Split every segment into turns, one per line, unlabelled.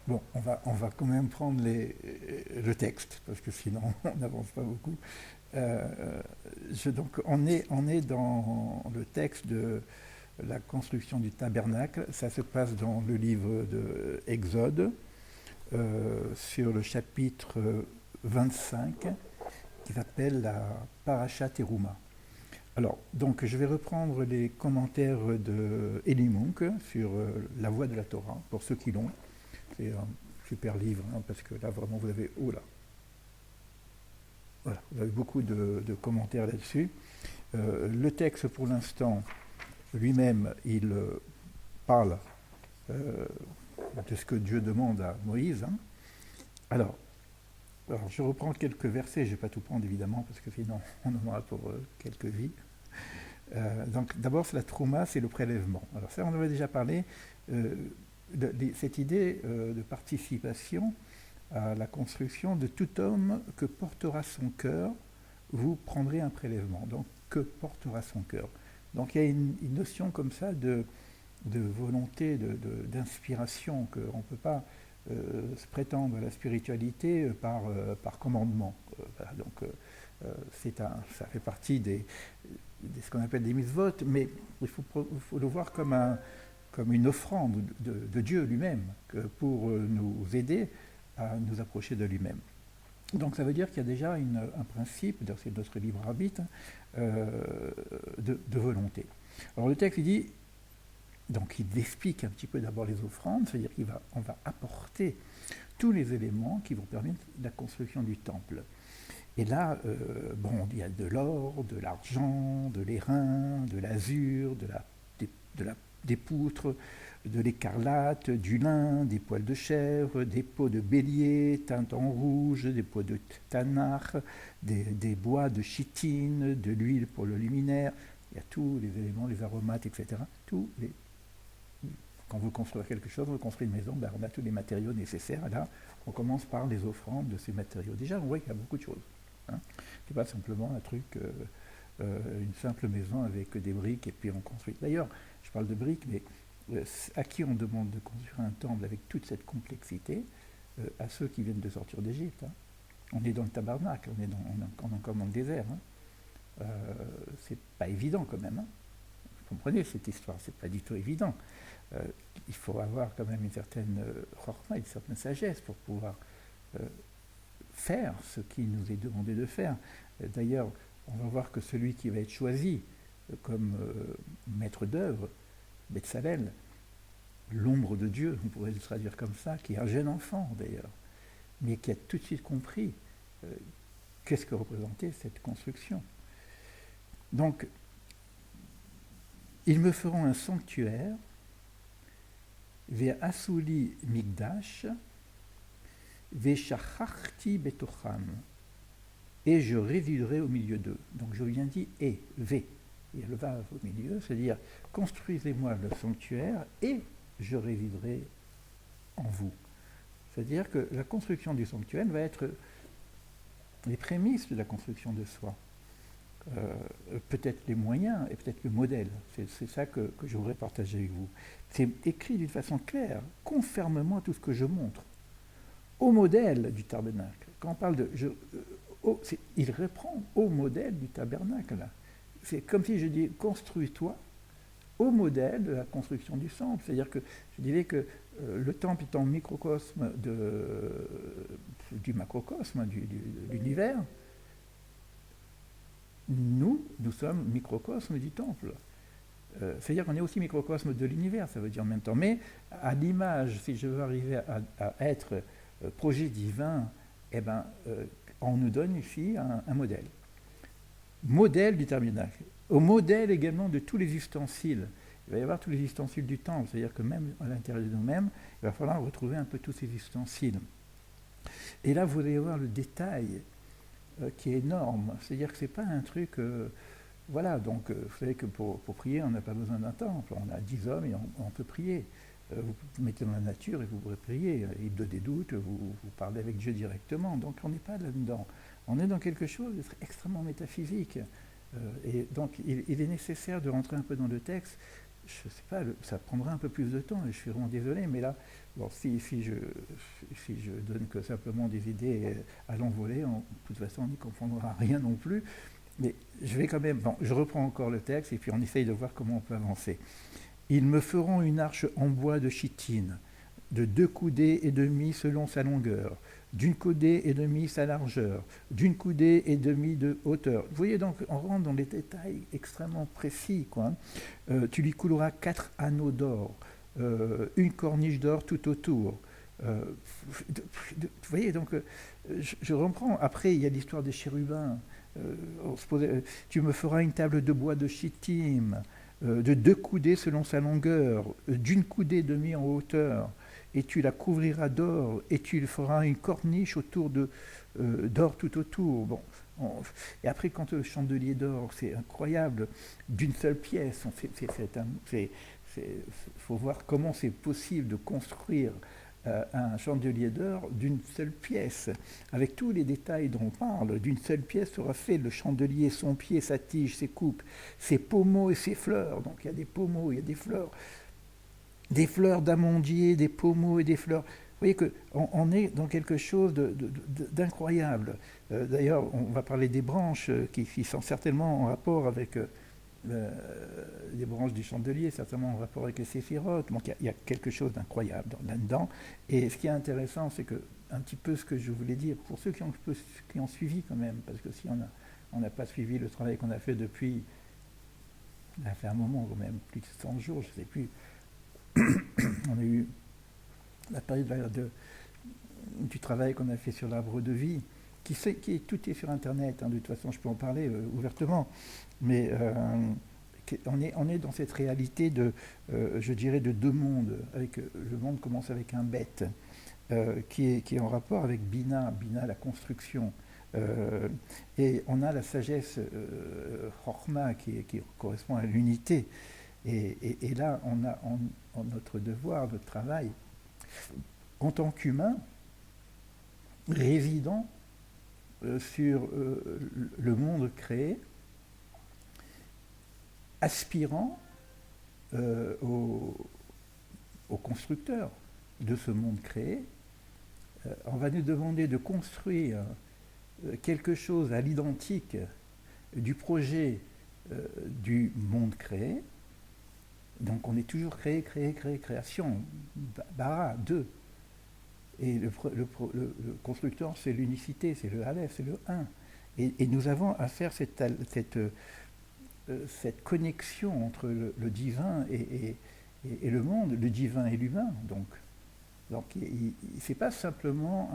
Bon, on va quand même prendre le texte, parce que sinon on n'avance pas beaucoup. Donc on est dans le texte de la construction du tabernacle. Ça se passe dans le livre de Exode, sur le chapitre 25, qui s'appelle la Parashat Teruma. Alors, donc, je vais reprendre les commentaires de Elie Munk sur La Voix de la Torah, pour ceux qui l'ont. C'est un super livre, hein, parce que là, vraiment, vous avez... Oh là. Voilà, vous avez beaucoup de commentaires là-dessus. Le texte, pour l'instant, lui-même, il parle euh, de ce que Dieu demande à Moïse, hein. Alors, je reprends quelques versets, je ne vais pas tout prendre évidemment, parce que sinon on en aura pour quelques vies. Donc d'abord, c'est la trouma, c'est le prélèvement. Alors ça, on en avait déjà parlé, euh, cette idée de participation à la construction de tout homme que portera son cœur, vous prendrez un prélèvement. Donc, que portera son cœur. Donc il y a une notion comme ça de volonté, d'inspiration, qu'on ne peut pas se prétendre à la spiritualité par commandement. Voilà, donc ça fait partie de ce qu'on appelle des mitzvot, mais il faut le voir comme une offrande de Dieu lui-même, pour nous aider à nous approcher de lui-même. Donc ça veut dire qu'il y a déjà un principe, c'est notre libre arbitre, de volonté. Alors le texte il dit, donc il explique un petit peu d'abord les offrandes, c'est-à-dire qu'on va apporter tous les éléments qui vont permettre la construction du temple. Et là, bon, il y a de l'or, de l'argent, de l'airain, de l'azur, des poutres, de l'écarlate, du lin, des poils de chèvre, des peaux de bélier teintes en rouge, des peaux de tanarch, des bois de chitine, de l'huile pour le luminaire. Il y a tous les éléments, les aromates, etc. Quand vous construisez quelque chose, vous construisez une maison, ben on a tous les matériaux nécessaires. Et là, on commence par les offrandes de ces matériaux. Déjà, on voit qu'il y a beaucoup de choses. Hein. C'est pas simplement un truc, une simple maison avec des briques et puis on construit. D'ailleurs, je parle de briques, mais à qui on demande de construire un temple avec toute cette complexité? À ceux qui viennent de sortir d'Égypte. Hein. On est dans le tabernacle, on est encore dans le désert. Hein. C'est pas évident quand même. Hein. Vous comprenez cette histoire, c'est pas du tout évident. Euh, il faut avoir quand même une certaine chorma, une certaine sagesse pour pouvoir faire ce qui nous est demandé de faire. D'ailleurs, on va voir que celui qui va être choisi comme maître d'œuvre, Betsalel, l'ombre de Dieu, on pourrait le traduire comme ça, qui est un jeune enfant d'ailleurs, mais qui a tout de suite compris qu'est-ce que représentait cette construction. Donc, ils me feront un sanctuaire, ve'asuli migdash, ve'shachachti betocham, et je résiderai au milieu d'eux. Donc je viens dire et, V. Il y a le vav au milieu, c'est-à-dire construisez-moi le sanctuaire et je résiderai en vous. C'est-à-dire que la construction du sanctuaire va être les prémices de la construction de soi. Peut-être les moyens et peut-être le modèle. C'est ça que je voudrais partager avec vous. C'est écrit d'une façon claire. Confirme-moi tout ce que je montre. Au modèle du tabernacle. Quand on parle de... il reprend au modèle du tabernacle. Là. C'est comme si je dis construis-toi au modèle de la construction du temple. C'est-à-dire que je dirais que le temple étant microcosme du macrocosme, de l'univers, nous sommes microcosme du temple. C'est-à-dire qu'on est aussi microcosme de l'univers, ça veut dire en même temps. Mais à l'image, si je veux arriver à être projet divin, eh ben, on nous donne ici un modèle. Modèle du tabernacle. Au modèle également de tous les ustensiles. Il va y avoir tous les ustensiles du temple, c'est-à-dire que même à l'intérieur de nous-mêmes, il va falloir retrouver un peu tous ces ustensiles. Et là, vous allez voir le détail qui est énorme. C'est-à-dire que ce n'est pas un truc... voilà, donc vous savez que pour prier, on n'a pas besoin d'un temple. On a 10 hommes et on peut prier. Vous vous mettez dans la nature et vous pourrez prier. Il de des doutes, vous parlez avec Dieu directement. Donc on n'est pas là-dedans. On est dans quelque chose d'extrêmement métaphysique. Et donc il est nécessaire de rentrer un peu dans le texte je sais pas, ça prendra un peu plus de temps et je suis vraiment désolé, mais là, bon, si je donne que simplement des idées à l'envolée, de toute façon on n'y comprendra rien non plus, mais je vais quand même, bon, je reprends encore le texte et puis on essaye de voir comment on peut avancer. Ils me feront une arche en bois de chitine, de 2 coudées et demie selon sa longueur, d'1 coudée et demie sa largeur, d'1 coudée et demie de hauteur. Vous voyez donc, on rentre dans les détails extrêmement précis, quoi. Tu lui couleras 4 anneaux d'or, une corniche d'or tout autour. Vous voyez, donc, je reprends. Après, il y a l'histoire des chérubins. Tu me feras une table de bois de chittim, de 2 coudées selon sa longueur, d'1 coudée et demie en hauteur, et tu la couvriras d'or, et tu lui feras une corniche d'or tout autour. Bon, et après, quand le chandelier d'or, c'est incroyable, d'une seule pièce, il faut voir comment c'est possible de construire un chandelier d'or d'une seule pièce, avec tous les détails dont on parle. D'une seule pièce sera fait le chandelier, son pied, sa tige, ses coupes, ses pommeaux et ses fleurs. Donc il y a des pommeaux, il y a des fleurs d'amandier, des pommeaux et des fleurs. Vous voyez qu'on est dans quelque chose d'incroyable. D'ailleurs, on va parler des branches qui sont certainement en rapport avec les branches du chandelier, certainement en rapport avec les séphirotes. Donc il y a quelque chose d'incroyable là-dedans. Et ce qui est intéressant, c'est que un petit peu ce que je voulais dire, pour ceux qui ont suivi quand même, parce que si on n'a pas suivi le travail qu'on a fait depuis, ça fait un moment quand même, plus de 100 jours, je ne sais plus, on a eu la période du travail qu'on a fait sur l'arbre de vie, tout est sur Internet, hein, de toute façon je peux en parler ouvertement, mais on est dans cette réalité je dirais, de 2 mondes. Le monde commence avec un bête, qui est en rapport avec Bina, la construction. Et on a la sagesse Chorma qui correspond à l'unité. Et là, on a notre devoir, notre travail, en tant qu'humain, résidant sur le monde créé, aspirant au constructeur de ce monde créé. On va nous demander de construire quelque chose à l'identique du projet du monde créé. Donc on est toujours création, bara, 2. Et le constructeur, c'est l'unicité, c'est le Aleph, c'est le 1. Et nous avons à faire cette connexion entre le divin et le monde, le divin et l'humain. Donc c'est pas simplement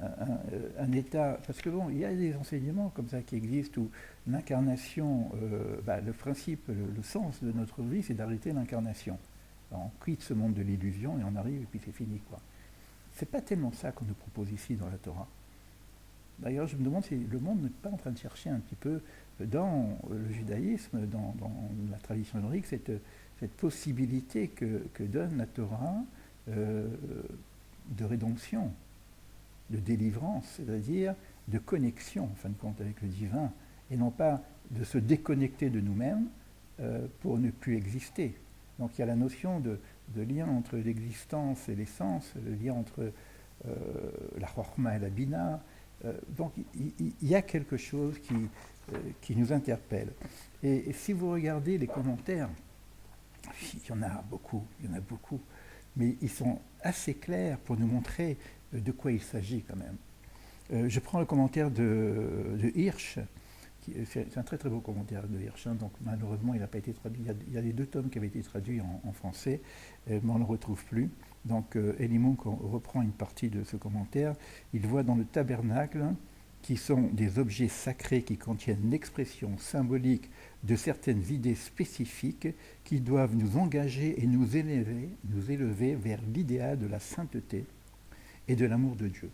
un état, parce que bon, il y a des enseignements comme ça qui existent où l'incarnation, le principe, le sens de notre vie, c'est d'arrêter l'incarnation. Alors, on quitte ce monde de l'illusion et on arrive et puis c'est fini, quoi. C'est pas tellement ça qu'on nous propose ici dans la Torah. D'ailleurs, je me demande si le monde n'est pas en train de chercher un petit peu dans le judaïsme, dans la tradition hébraïque, cette possibilité que donne la Torah de rédemption, de délivrance, c'est-à-dire de connexion, en fin de compte, avec le divin, et non pas de se déconnecter de nous-mêmes pour ne plus exister. Donc il y a la notion de lien entre l'existence et l'essence, le lien entre la Chorma et la Bina. Donc il y a quelque chose qui nous interpelle. Et si vous regardez les commentaires, il y en a beaucoup, mais ils sont assez clairs pour nous montrer de quoi il s'agit quand même. Je prends le commentaire de Hirsch. C'est un très très beau commentaire de Hirsch, hein, donc malheureusement il n'a pas été traduit. Il y a les 2 tomes qui avaient été traduits en français, mais on ne le retrouve plus. Donc Eli Munk reprend une partie de ce commentaire. Il voit dans le tabernacle, qui sont des objets sacrés qui contiennent l'expression symbolique de certaines idées spécifiques qui doivent nous engager et nous élever vers l'idéal de la sainteté et de l'amour de Dieu.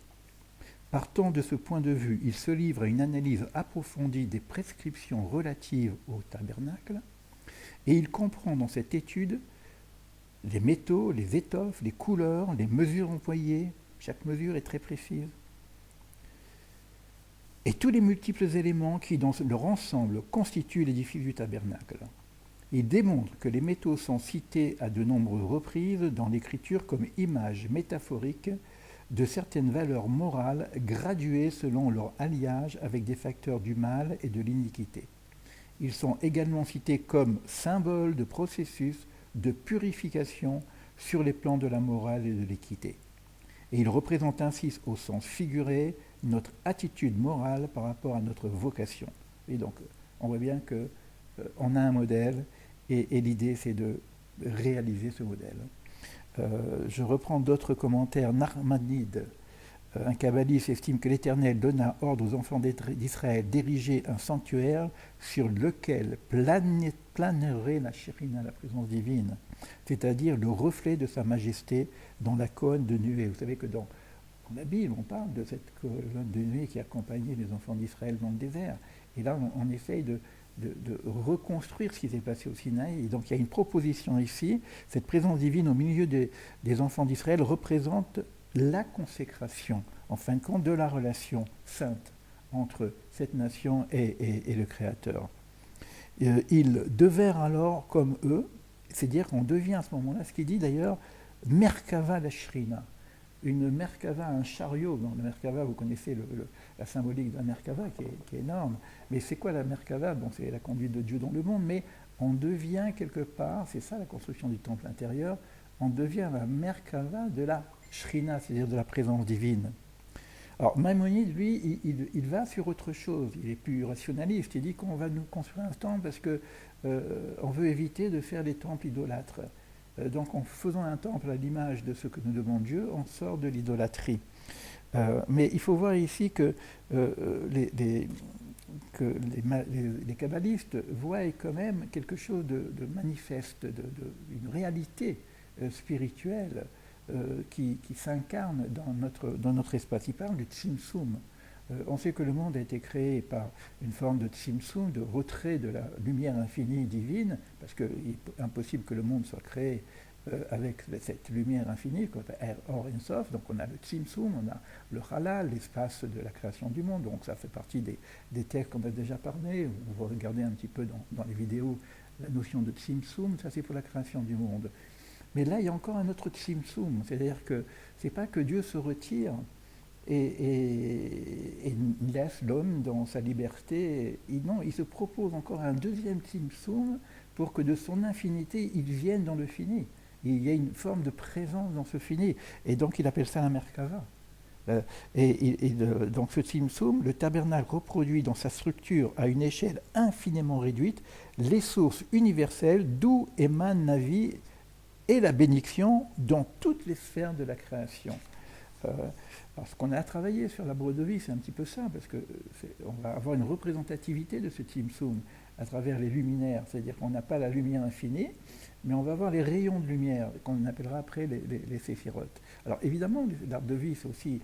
Partant de ce point de vue, il se livre à une analyse approfondie des prescriptions relatives au tabernacle, et il comprend dans cette étude les métaux, les étoffes, les couleurs, les mesures employées. Chaque mesure est très précise. Et tous les multiples éléments qui, dans leur ensemble, constituent l'édifice du tabernacle. Il démontre que les métaux sont cités à de nombreuses reprises dans l'écriture comme images métaphoriques de certaines valeurs morales graduées selon leur alliage avec des facteurs du mal et de l'iniquité. Ils sont également cités comme symboles de processus de purification sur les plans de la morale et de l'équité. Et ils représentent ainsi, au sens figuré, notre attitude morale par rapport à notre vocation. Et donc, on voit bien qu'on a un modèle, et l'idée, c'est de réaliser ce modèle. Je reprends d'autres commentaires. Narmanide, un kabbaliste, estime que l'Éternel donna ordre aux enfants d'Israël d'ériger un sanctuaire sur lequel planerait la Shérina, la présence divine, c'est-à-dire le reflet de sa majesté dans la colonne de nuée. Vous savez que dans la Bible, on parle de cette colonne de nuée qui accompagnait les enfants d'Israël dans le désert. Et là, on essaye de reconstruire ce qui s'est passé au Sinaï. Et donc il y a une proposition ici. Cette présence divine au milieu des enfants d'Israël représente la consécration, en fin de compte, de la relation sainte entre cette nation et le Créateur. Ils devinrent alors comme eux, c'est-à-dire qu'on devient à ce moment-là, ce qu'il dit d'ailleurs, Merkava la Shrina. Une Merkava, un chariot. Dans la Merkava, vous connaissez la symbolique de la Merkava qui est énorme. Mais c'est quoi la Merkava? Bon, c'est la conduite de Dieu dans le monde, mais on devient quelque part, c'est ça la construction du temple intérieur, on devient la Merkava de la Shrina, c'est-à-dire de la présence divine. Alors Maïmonide, lui, il va sur autre chose, il est plus rationaliste, il dit qu'on va nous construire un temple parce qu'on veut éviter de faire des temples idolâtres. Donc en faisant un temple à l'image de ce que nous demande Dieu, on sort de l'idolâtrie. Mais il faut voir ici que les kabbalistes voient quand même quelque chose de manifeste, une réalité spirituelle qui s'incarne dans notre espace. Il parle du Tzimtzum. On sait que le monde a été créé par une forme de Tzimtzum, de retrait de la lumière infinie divine, parce qu'il est impossible que le monde soit créé avec cette lumière infinie, comme Or Ensof. Donc on a le Tzimtzum, on a le Halal, l'espace de la création du monde. Donc ça fait partie des textes qu'on a déjà parlé. On va regarder un petit peu dans les vidéos la notion de Tzimtzum, ça c'est pour la création du monde. Mais là, il y a encore un autre Tzimtzum, c'est-à-dire que c'est pas que Dieu se retire et laisse l'homme dans sa liberté. Non, il se propose encore un deuxième Tzimtzum pour que de son infinité, il vienne dans le fini. Il y a une forme de présence dans ce fini. Et donc, il appelle ça la Merkava. Donc, ce Tzimtzum, le tabernacle reproduit dans sa structure à une échelle infiniment réduite les sources universelles d'où émane la vie et la bénédiction dans toutes les sphères de la création. Parce qu'on a travaillé sur l'arbre de vie, c'est un petit peu ça, parce qu'on va avoir une représentativité de ce Tzimtzum à travers les luminaires, c'est-à-dire qu'on n'a pas la lumière infinie, mais on va avoir les rayons de lumière, qu'on appellera après les séphirotes. Alors évidemment, l'arbre de vie, c'est aussi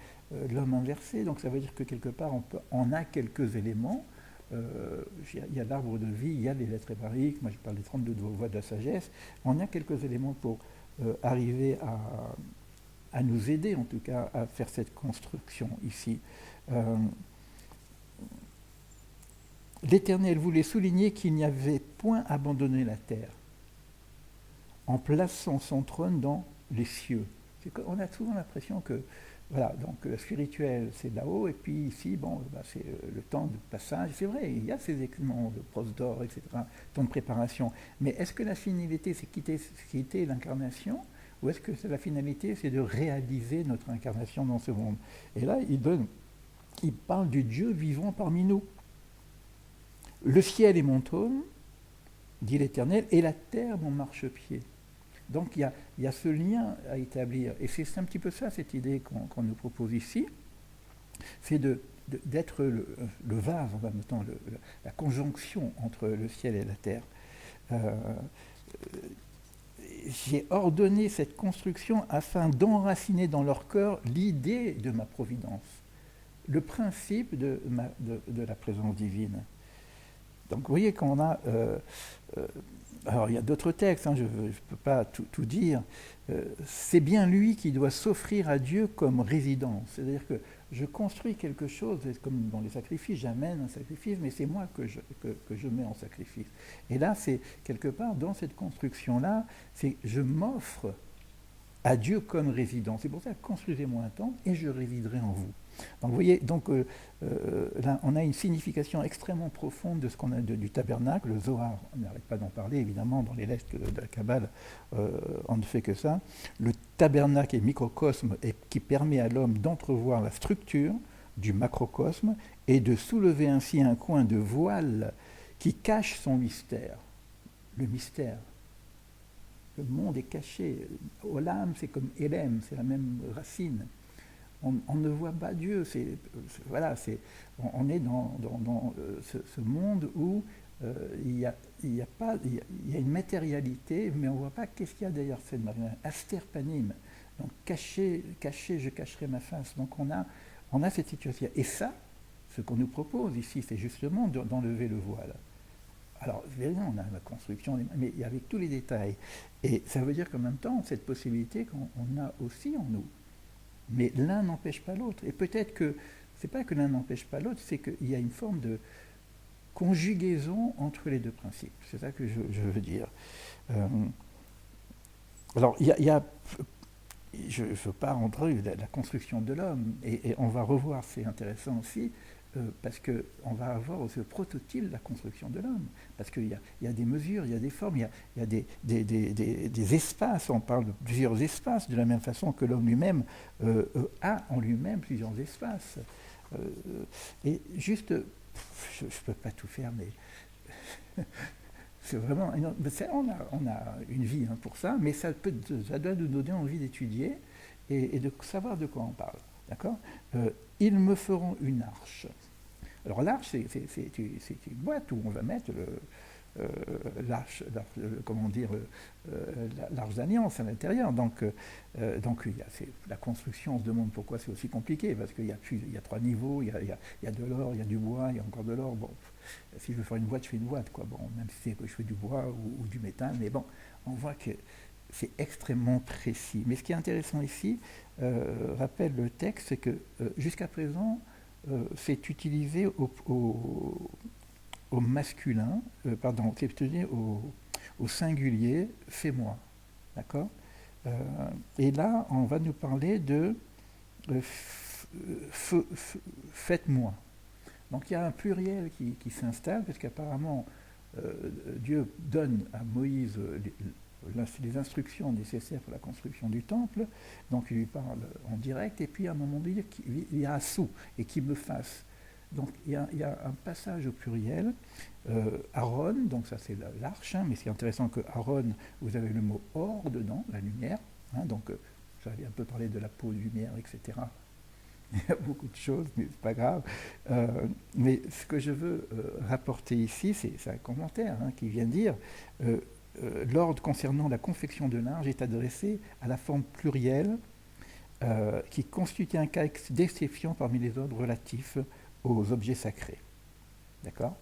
l'homme inversé, donc ça veut dire que quelque part, on a quelques éléments. Il y a l'arbre de vie, il y a les lettres hébraïques, moi je parle des 32 voies de la sagesse, on a quelques éléments pour arriver à nous aider en tout cas à faire cette construction ici. L'Éternel voulait souligner qu'il n'y avait point abandonné la terre en plaçant son trône dans les cieux. On a souvent l'impression que voilà, donc le spirituel c'est là-haut, et puis ici, bon, c'est le temps de passage. C'est vrai, il y a ces éléments de brosse d'or, etc., temps de préparation. Mais est-ce que la finalité c'est quitter l'incarnation, ou est-ce que la finalité c'est de réaliser notre incarnation dans ce monde? Et là, il parle du Dieu vivant parmi nous. Le ciel est mon trône, dit l'Éternel, et la terre mon marchepied. Donc il y a ce lien à établir. Et c'est un petit peu ça, cette idée qu'on nous propose ici. C'est d'être le vase, en même temps, la conjonction entre le ciel et la terre. J'ai ordonné cette construction afin d'enraciner dans leur cœur l'idée de ma providence, le principe de la présence divine. Donc vous voyez qu'on a... alors il y a d'autres textes, hein, je ne peux pas tout dire. C'est bien lui qui doit s'offrir à Dieu comme résidence. C'est-à-dire que je construis quelque chose, comme dans les sacrifices, j'amène un sacrifice, mais c'est moi que je mets en sacrifice. Et là, c'est quelque part, dans cette construction-là, c'est je m'offre à Dieu comme résidence. C'est pour ça, construisez-moi un temple et je résiderai en vous. Donc vous voyez, là, on a une signification extrêmement profonde de ce qu'on a du tabernacle. Le Zohar, on n'arrête pas d'en parler, évidemment, dans les lettres de la Kabbale, on ne fait que ça. Le tabernacle est microcosme et qui permet à l'homme d'entrevoir la structure du macrocosme et de soulever ainsi un coin de voile qui cache son mystère. Le mystère. Le monde est caché. Olam, c'est comme Elem, c'est la même racine. On ne voit pas Dieu. On est dans ce monde où il y a une matérialité, mais on ne voit pas qu'est-ce qu'il y a derrière cette matérialité. Asterpanim. Donc caché, je cacherai ma face. Donc on a cette situation. Et ça, ce qu'on nous propose ici, c'est justement d'enlever le voile. Alors, évidemment, on a la construction, mais avec tous les détails. Et ça veut dire qu'en même temps, cette possibilité qu'on a aussi en nous. Mais l'un n'empêche pas l'autre. Et peut-être que, c'est pas que l'un n'empêche pas l'autre, c'est qu'il y a une forme de conjugaison entre les deux principes. C'est ça que je veux dire. Alors, il y a je ne veux pas rentrer dans la construction de l'homme, et on va revoir, c'est intéressant aussi, parce qu'on va avoir aussi le prototype de la construction de l'homme, parce qu'il y a des mesures, il y a des formes, il y a des espaces, on parle de plusieurs espaces, de la même façon que l'homme lui-même a en lui-même plusieurs espaces. Et juste, je ne peux pas tout faire, mais c'est vraiment, on a une vie pour ça, mais ça doit nous donner envie d'étudier et de savoir de quoi on parle. D'accord. Ils me feront une arche. Alors l'arche, c'est une boîte où on va mettre l'arche, comment dire, l'arche d'alliance à l'intérieur. Donc la construction, on se demande pourquoi c'est aussi compliqué, parce qu'il y a 3 niveaux, il y a de l'or, il y a du bois, il y a encore de l'or. Bon, si je veux faire une boîte, je fais une boîte, quoi. Bon, même si c'est que je fais du bois ou du métal, mais bon, on voit que c'est extrêmement précis. Mais ce qui est intéressant ici, rappelle le texte, c'est que jusqu'à présent, c'est utilisé au masculin, c'est utilisé au singulier, fais-moi. D'accord. Et là, on va nous parler de faites-moi. Donc il y a un pluriel qui s'installe, parce qu'apparemment, Dieu donne à Moïse les instructions nécessaires pour la construction du temple, donc il lui parle en direct, et puis à un moment donné, il y a Assou, et qui me fasse. Donc il y a un passage au pluriel, Aaron, donc ça c'est l'arche, mais c'est intéressant que Aaron, vous avez le mot or dedans, la lumière, donc j'avais un peu parlé de la peau, lumière, etc. Il y a beaucoup de choses, mais c'est pas grave. Mais ce que je veux rapporter ici, c'est un commentaire qui vient dire l'ordre concernant la confection de linge est adressé à la forme plurielle qui constitue un cas d'exception parmi les ordres relatifs aux objets sacrés. D'accord.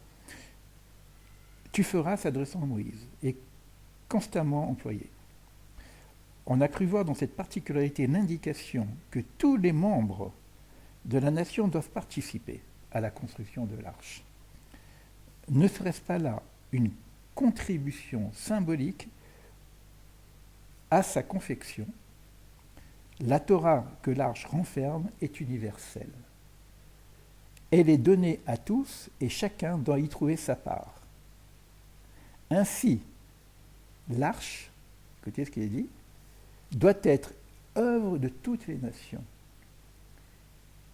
Tu feras s'adressant à Moïse est constamment employé. On a cru voir dans cette particularité l'indication que tous les membres de la nation doivent participer à la construction de l'arche. Ne serait-ce pas là une contribution symbolique à sa confection? La Torah que l'arche renferme est universelle. Elle est donnée à tous et chacun doit y trouver sa part. Ainsi, l'arche, écoutez ce qu'il est dit, doit être œuvre de toutes les nations.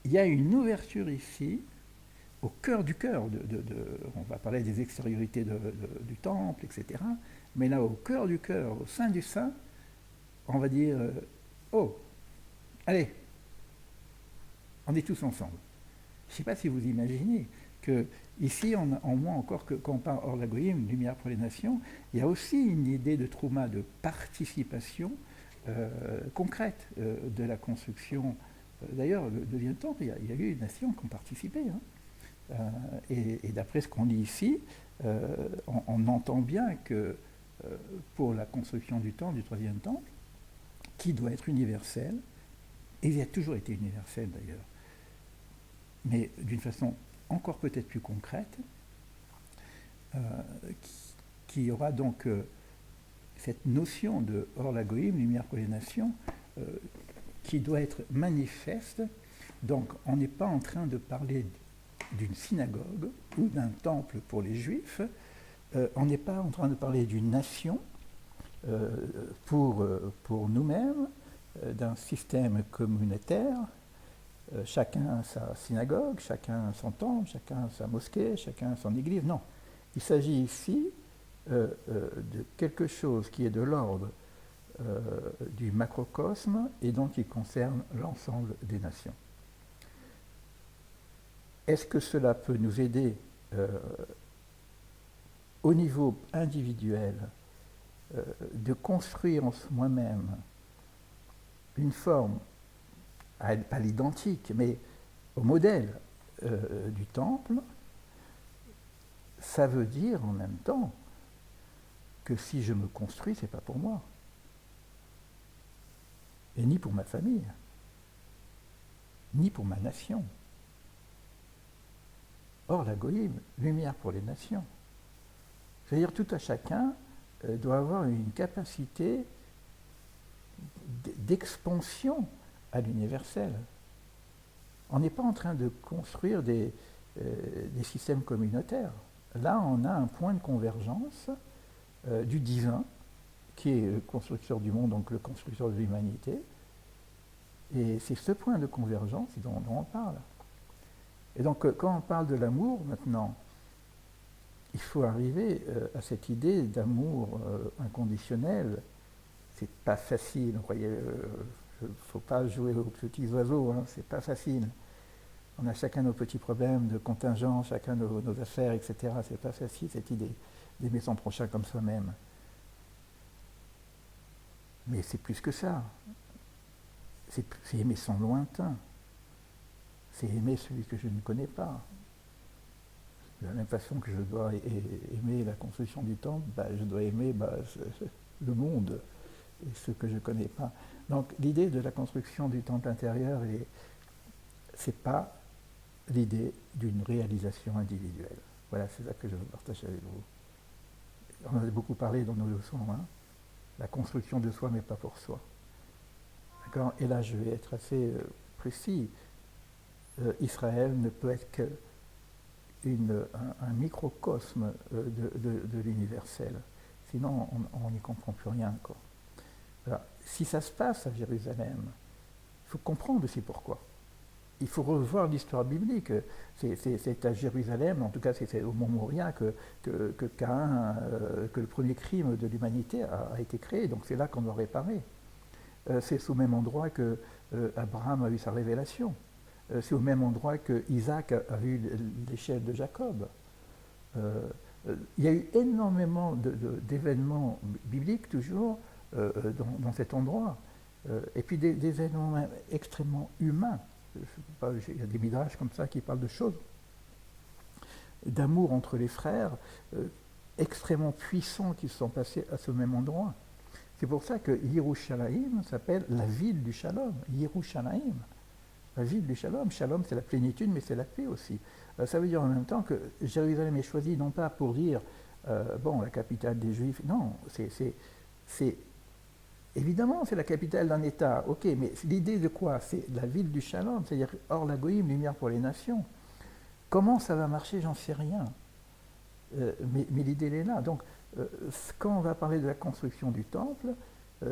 Il y a une ouverture ici, au cœur du cœur, on va parler des extériorités du temple, etc. Mais là, au cœur du cœur, au sein du sein, on va dire, allez, on est tous ensemble. Je ne sais pas si vous imaginez que ici, on voit encore que quand on parle Or Lagoïm, lumière pour les nations, il y a aussi une idée de trauma, de participation concrète de la construction. D'ailleurs, le deuxième temple, il y a eu des nations qui ont participé. Et d'après ce qu'on lit ici, on entend bien que pour la construction du temple, du troisième temple, qui doit être universel, et il a toujours été universel d'ailleurs, mais d'une façon encore peut-être plus concrète, qui aura donc cette notion de Or la Goïm, lumière pour les nations, qui doit être manifeste. Donc on n'est pas en train de parler d'une synagogue ou d'un temple pour les juifs, on n'est pas en train de parler d'une nation pour nous-mêmes, d'un système communautaire, chacun sa synagogue, chacun son temple, chacun sa mosquée, chacun son église. Non, il s'agit ici de quelque chose qui est de l'ordre du macrocosme et donc qui concerne l'ensemble des nations. Est-ce que cela peut nous aider au niveau individuel de construire en moi-même une forme, pas l'identique, mais au modèle du temple? Ça veut dire en même temps que si je me construis, ce n'est pas pour moi, et ni pour ma famille, ni pour ma nation. Or la Goïm, lumière pour les nations. C'est-à-dire tout à chacun doit avoir une capacité d'expansion à l'universel. On n'est pas en train de construire des systèmes communautaires. Là, on a un point de convergence du divin, qui est le constructeur du monde, donc le constructeur de l'humanité. Et c'est ce point de convergence dont on parle. Et donc, quand on parle de l'amour, maintenant, il faut arriver à cette idée d'amour inconditionnel. C'est pas facile, vous voyez, il ne faut pas jouer aux petits oiseaux, hein, c'est pas facile. On a chacun nos petits problèmes de contingent, chacun nos affaires, etc. C'est pas facile, cette idée d'aimer son prochain comme soi-même. Mais c'est plus que ça. C'est aimer son lointain. C'est aimer celui que je ne connais pas. De la même façon que je dois aimer la construction du temple, je dois aimer le monde et ce que je ne connais pas. Donc l'idée de la construction du temple intérieur, ce n'est pas l'idée d'une réalisation individuelle. Voilà, c'est ça que je veux partager avec vous. On en a beaucoup parlé dans nos leçons, hein. La construction de soi, mais pas pour soi. D'accord ? Et là, je vais être assez précis. Israël ne peut être qu'un microcosme de l'universel. Sinon, on n'y comprend plus rien, quoi. Voilà. Si ça se passe à Jérusalem, il faut comprendre aussi pourquoi. Il faut revoir l'histoire biblique. C'est à Jérusalem, en tout cas c'est au Mont Moria, que le premier crime de l'humanité a été créé. Donc c'est là qu'on doit réparer. C'est au même endroit que Abraham a eu sa révélation. C'est au même endroit que Isaac a vu l'échelle de Jacob. Il y a eu énormément d'événements bibliques toujours dans cet endroit. Et puis des événements extrêmement humains. Il y a des midrash comme ça qui parlent de choses, d'amour entre les frères, extrêmement puissants qui se sont passés à ce même endroit. C'est pour ça que Yerushalayim s'appelle la ville du Shalom. Yerushalayim, la ville du Shalom. Shalom, c'est la plénitude, mais c'est la paix aussi. Ça veut dire en même temps que Jérusalem est choisie non pas pour dire, la capitale des Juifs. Non, c'est évidemment, c'est la capitale d'un État. Ok, mais l'idée de quoi? C'est la ville du Shalom, c'est-à-dire Or la Goïm, lumière pour les nations. Comment ça va marcher, j'en sais rien. Mais l'idée, elle est là. Donc, quand on va parler de la construction du temple,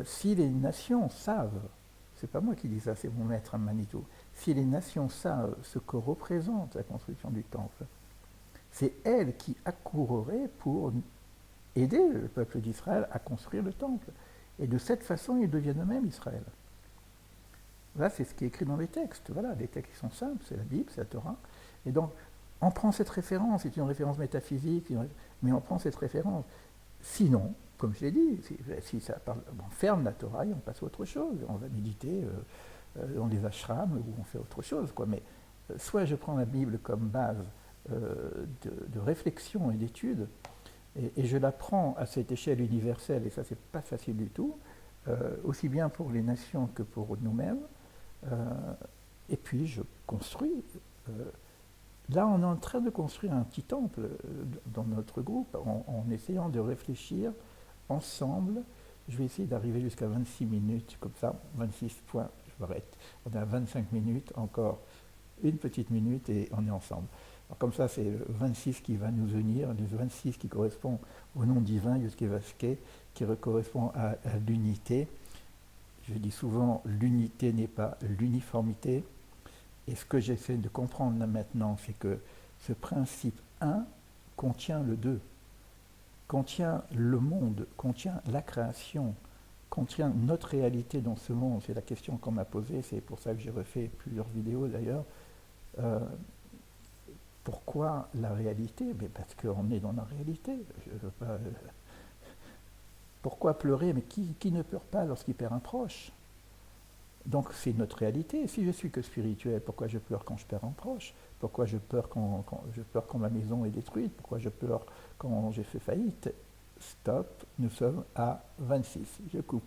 si les nations savent, c'est pas moi qui dis ça, c'est mon maître à Manitou, si les nations savent ce que représente la construction du temple, c'est elles qui accourraient pour aider le peuple d'Israël à construire le temple. Et de cette façon, ils deviennent eux-mêmes Israël. Là, c'est ce qui est écrit dans les textes. Voilà, les textes qui sont simples, c'est la Bible, c'est la Torah. Et donc, on prend cette référence, c'est une référence métaphysique, mais on prend cette référence. Sinon, comme je l'ai dit, si ça parle, on ferme la Torah et on passe à autre chose. On va méditer dans les ashrams ou on fait autre chose, quoi. Mais soit je prends la Bible comme base de réflexion et d'étude. Et je la prends à cette échelle universelle, et ça, c'est pas facile du tout, aussi bien pour les nations que pour nous-mêmes. Et puis, je construis. Là, on est en train de construire un petit temple dans notre groupe, en essayant de réfléchir ensemble. Je vais essayer d'arriver jusqu'à 26 minutes, comme ça, 26 points, je m'arrête. On est à 25 minutes, encore une petite minute et on est ensemble. Alors comme ça, c'est le 26 qui va nous unir, le 26 qui correspond au nom divin, Yudke Vaske, qui correspond à l'unité. Je dis souvent, l'unité n'est pas l'uniformité. Et ce que j'essaie de comprendre là maintenant, c'est que ce principe 1 contient le 2, contient le monde, contient la création, contient notre réalité dans ce monde. C'est la question qu'on m'a posée, c'est pour ça que j'ai refait plusieurs vidéos d'ailleurs. Pourquoi la réalité? Mais parce qu'on est dans la réalité. Pourquoi pleurer? Mais qui ne pleure pas lorsqu'il perd un proche? Donc c'est notre réalité. Si je suis que spirituel, pourquoi je pleure quand je perds un proche? Pourquoi je pleure quand ma maison est détruite? Pourquoi je pleure quand j'ai fait faillite? Stop, nous sommes à 26. Je coupe.